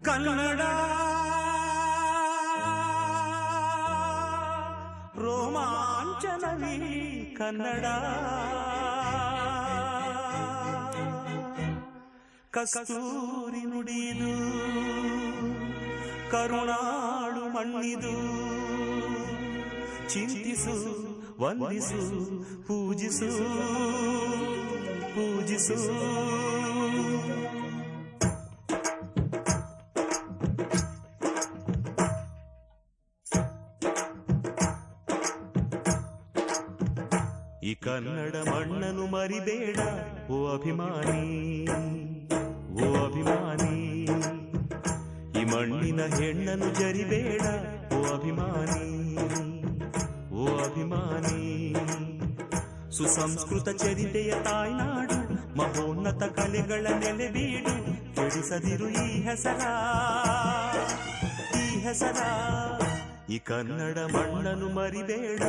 ಕನ್ನಡ ರೋಮಾಂಚನವೀ ಕನ್ನಡ ಕಸ್ತೂರಿ ನುಡಿದು ಕರುಣಾಳು ಮಣ್ಣಿದು ಚಿಂತಿಸು ವಂದಿಸು ಪೂಜಿಸು ಪೂಜಿಸು ಈ ಕನ್ನಡ ಮಣ್ಣನ್ನು ಮರಿಬೇಡ ಓ ಅಭಿಮಾನಿ, ಓ ಅಭಿಮಾನಿ. ಈ ಮಣ್ಣಿನ ಹೆಣ್ಣನ್ನು ಜರಿಬೇಡ ಓ ಅಭಿಮಾನಿ, ಓ ಅಭಿಮಾನಿ. ಸುಸಂಸ್ಕೃತ ಚರಿತೆಯ ತಾಯ್ನಾಡು, ಮಹೋನ್ನತ ಕಲೆಗಳ ನೆಲೆಬೀಡು. ಕೆಡಿಸದಿರು ಈ ಹೆಸರ, ಈ ಹೆಸರ. ಈ ಕನ್ನಡ ಮಣ್ಣನ್ನು ಮರಿಬೇಡ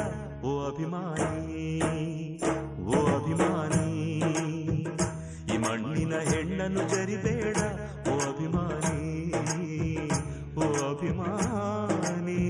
ಓ ಅಭಿಮಾನಿ, ಓ ಅಭಿಮಾನಿ. ಈ ಮಣ್ಣಿನ ಹೆಣ್ಣನ್ನು ಜರಿಬೇಡ ಓ ಅಭಿಮಾನಿ, ಓ ಅಭಿಮಾನಿ.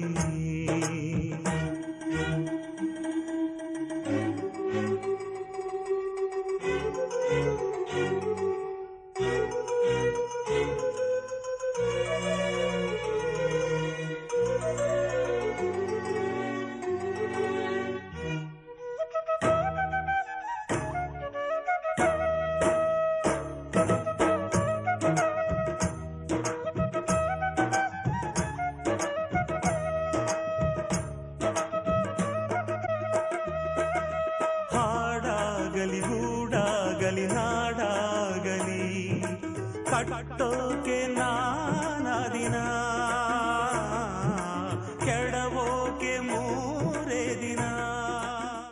ಹಾಡಾಗಲಿ ಗೂಡಾಗಲಿ ನಾಡಾಗಲಿ ಕಟ್ಟೋಕೆ ನಾ